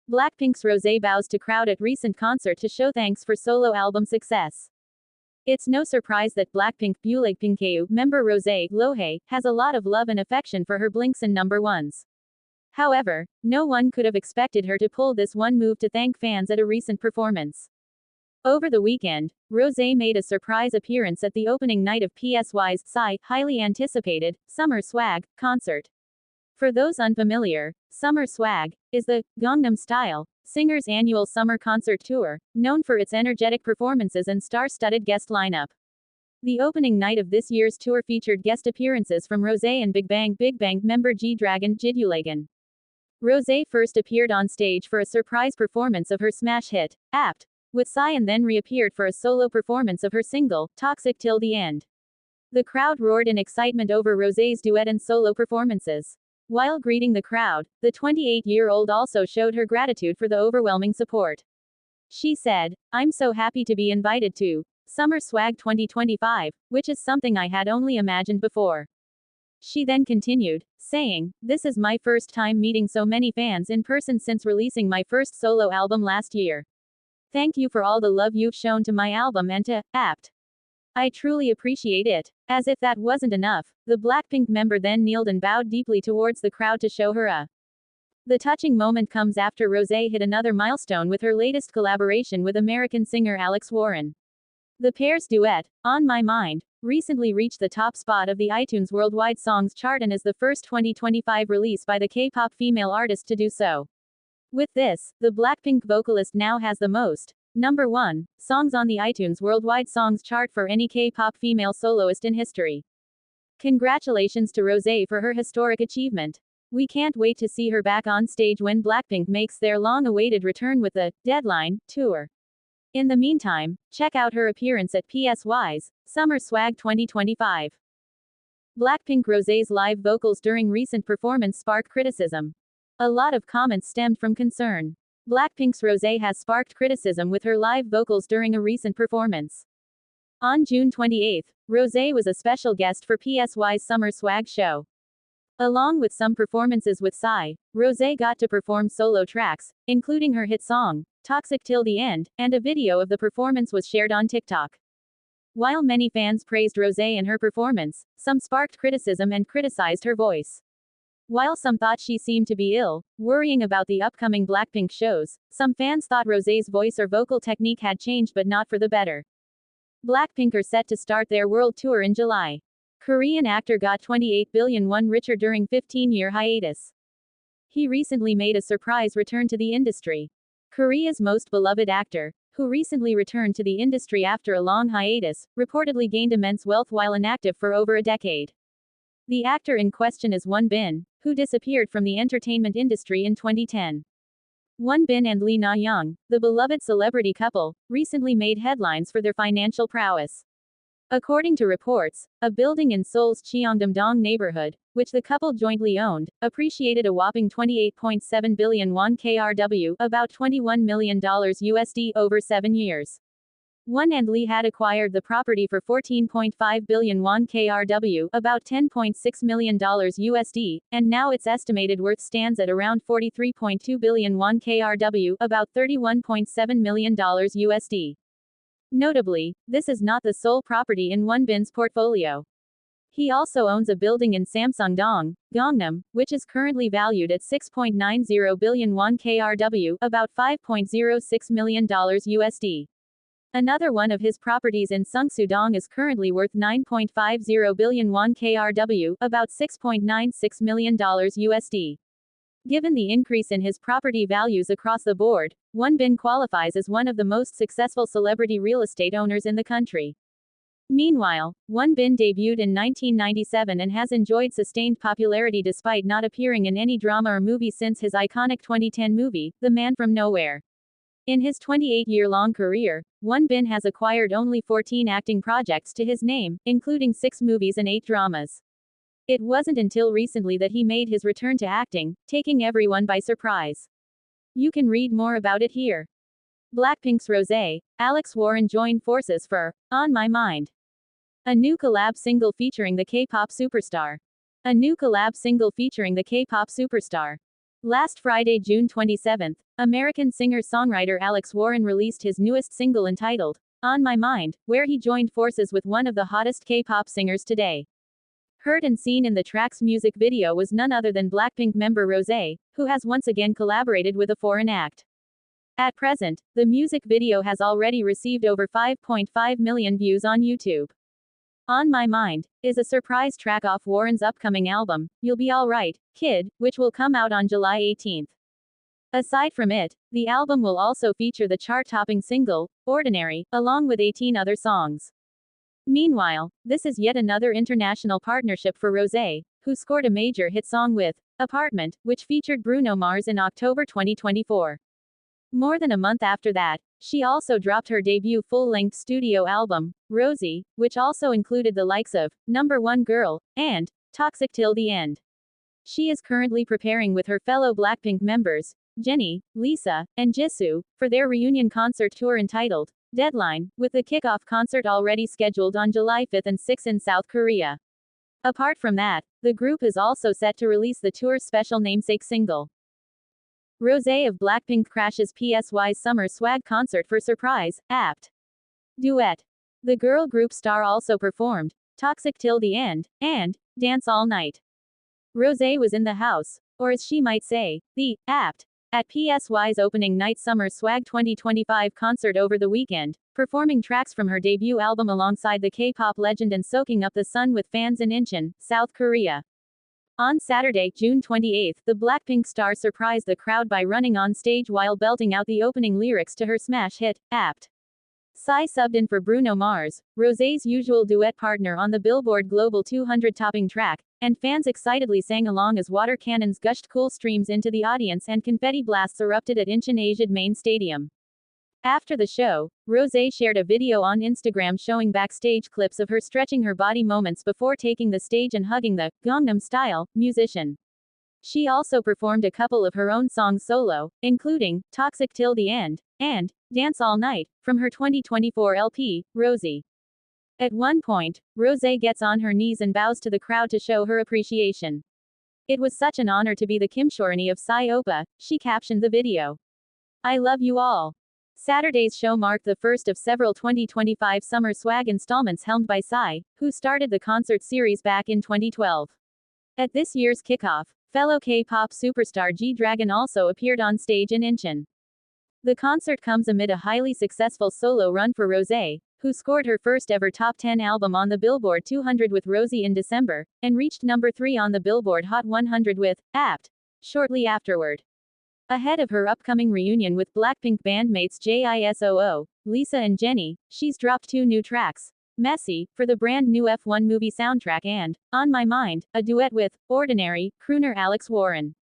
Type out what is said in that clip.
Blackpink's Rosé bows to crowd at recent concert to show thanks for solo album success. It's no surprise that BLACKPINK member Rosé Lohei has a lot of love and affection for her blinks and number ones. However, no one could have expected her to pull this one move to thank fans at a recent performance. Over the weekend, Rosé made a surprise appearance at the opening night of PSY's highly anticipated Summer Swag concert. For those unfamiliar, Summer Swag is the Gangnam Style singer's annual summer concert tour, known for its energetic performances and star-studded guest lineup. The opening night of this year's tour featured guest appearances from Rosé and BIGBANG member Jidragon. Rosé first appeared on stage for a surprise performance of her smash hit, Reappeared, with Psy, and then reappeared for a solo performance of her single, Toxic Till the End. The crowd roared in excitement over Rosé's duet and solo performances. While greeting the crowd, the 28-year-old also showed her gratitude for the overwhelming support. She said, "I'm so happy to be invited to Summer Swag 2025, which is something I had only imagined before." She then continued, saying, "This is my first time meeting so many fans in person since releasing my first solo album last year. Thank you for all the love you've shown to my album and to Reappeared. I truly appreciate it." As if that wasn't enough, the Blackpink member then kneeled and bowed deeply towards the crowd to show her a. The touching moment comes after Rosé hit another milestone with her latest collaboration with American singer Alex Warren. The pair's duet, On My Mind, recently reached the top spot of the iTunes Worldwide Songs chart and is the first 2025 release by the K-pop female artist to do so. With this, the Blackpink vocalist now has the most number 1 songs on the iTunes Worldwide Songs chart for any K-pop female soloist in history. Congratulations to Rosé for her historic achievement. We can't wait to see her back on stage when Blackpink makes their long-awaited return with the Deadline tour. In the meantime, check out her appearance at PSY's Summer Swag 2025. Blackpink Rosé's live vocals during recent performance sparked criticism. A lot of comments stemmed from concern. Blackpink's Rosé has sparked criticism with her live vocals during a recent performance. On June 28, Rosé was a special guest for PSY's Summer Swag show. Along with some performances with Psy, Rosé got to perform solo tracks, including her hit song, Toxic Till the End, and a video of the performance was shared on TikTok. While many fans praised Rosé and her performance, some sparked criticism and criticized her voice. While some thought she seemed to be ill, worrying about the upcoming Blackpink shows, some fans thought Rosé's voice or vocal technique had changed but not for the better. Blackpink are set to start their world tour in July. Korean actor got 28 billion richer during 15-year hiatus. He recently made a surprise return to the industry. Korea's most beloved actor, who recently returned to the industry after a long hiatus, reportedly gained immense wealth while inactive for over a decade. The actor in question is Won Bin, who disappeared from the entertainment industry in 2010. Won Bin and Lee Na-young, the beloved celebrity couple, recently made headlines for their financial prowess. According to reports, a building in Seoul's Cheongdam-dong neighborhood, which the couple jointly owned, appreciated a whopping 28.7 billion won KRW, about $21 million USD, over 7 years. Won and Lee had acquired the property for 14.5 billion won KRW, about $10.6 million USD, and now its estimated worth stands at around 43.2 billion won KRW, about $31.7 million USD. Notably, this is not the sole property in Won Bin's portfolio. He also owns a building in Samsung-dong, Gangnam, which is currently valued at 6.90 billion won KRW, about $5.06 million USD. Another one of his properties in Seongsu-dong is currently worth 9.50 billion won KRW, about $6.96 million USD. Given the increase in his property values across the board, Won Bin qualifies as one of the most successful celebrity real estate owners in the country. Meanwhile, Won Bin debuted in 1997 and has enjoyed sustained popularity despite not appearing in any drama or movie since his iconic 2010 movie, The Man from Nowhere. In his 28-year-long career, Won Bin has acquired only 14 acting projects to his name, including 6 movies and 8 dramas. It wasn't until recently that he made his return to acting, taking everyone by surprise. You can read more about it here. Blackpink's Rosé, Alex Warren joined forces for On My Mind, a new collab single featuring the K-pop superstar. A new collab single featuring the K-pop superstar. Last Friday, June 27th, American singer-songwriter Alex Warren released his newest single entitled, On My Mind, where he joined forces with one of the hottest K-pop singers today. Heard and seen in the track's music video was none other than BLACKPINK member Rosé, who has once again collaborated with a foreign act. At present, the music video has already received over 5.5 million views on YouTube. On My Mind is a surprise track off Warren's upcoming album, You'll Be Alright, Kid, which will come out on July 18th. Aside from it, the album will also feature the chart-topping single, Ordinary, along with 18 other songs. Meanwhile, this is yet another international partnership for Rosé, who scored a major hit song with Apartment, which featured Bruno Mars in October 2024. More than a month after that, she also dropped her debut full-length studio album, Rosie, which also included the likes of Number One Girl and Toxic Till the End. She is currently preparing with her fellow BLACKPINK members, Jennie, Lisa, and Jisoo, for their reunion concert tour entitled Deadline, with the kickoff concert already scheduled on July 5th and 6th in South Korea. Apart from that, the group is also set to release the tour's special namesake single. Rosé of BLACKPINK crashes PSY's Summer Swag concert for surprise, apt duet. The girl group star also performed Toxic Till the End and Dance All Night. Rosé was in the house, or as she might say, the apt, at PSY's opening night Summer Swag 2025 concert over the weekend, performing tracks from her debut album alongside the K-pop legend and soaking up the sun with fans in Incheon, South Korea. On Saturday, June 28, the BLACKPINK star surprised the crowd by running on stage while belting out the opening lyrics to her smash hit, Apt. Psy subbed in for Bruno Mars, Rosé's usual duet partner on the Billboard Global 200 topping track, and fans excitedly sang along as water cannons gushed cool streams into the audience and confetti blasts erupted at Incheon Asiad main stadium. After the show, Rosé shared a video on Instagram showing backstage clips of her stretching her body moments before taking the stage and hugging the Gangnam Style musician. She also performed a couple of her own songs solo, including Toxic Till the End and Dance All Night from her 2024 LP, Rosie. At one point, Rosé gets on her knees and bows to the crowd to show her appreciation. It was such an honor to be the Kimshorani of Psy Oppa, she captioned the video. I love you all. Saturday's show marked the first of several 2025 Summer Swag installments helmed by Psy, who started the concert series back in 2012. At this year's kickoff, fellow K-pop superstar G-Dragon also appeared on stage in Incheon. The concert comes amid a highly successful solo run for Rosé, who scored her first ever top 10 album on the Billboard 200 with Rosie in December, and reached number 3 on the Billboard Hot 100 with Apt shortly afterward. Ahead of her upcoming reunion with BLACKPINK bandmates Jisoo, Lisa and Jennie, she's dropped 2 new tracks. Messy, for the brand new F1 movie soundtrack and On My Mind, a duet with Ordinary crooner Alex Warren.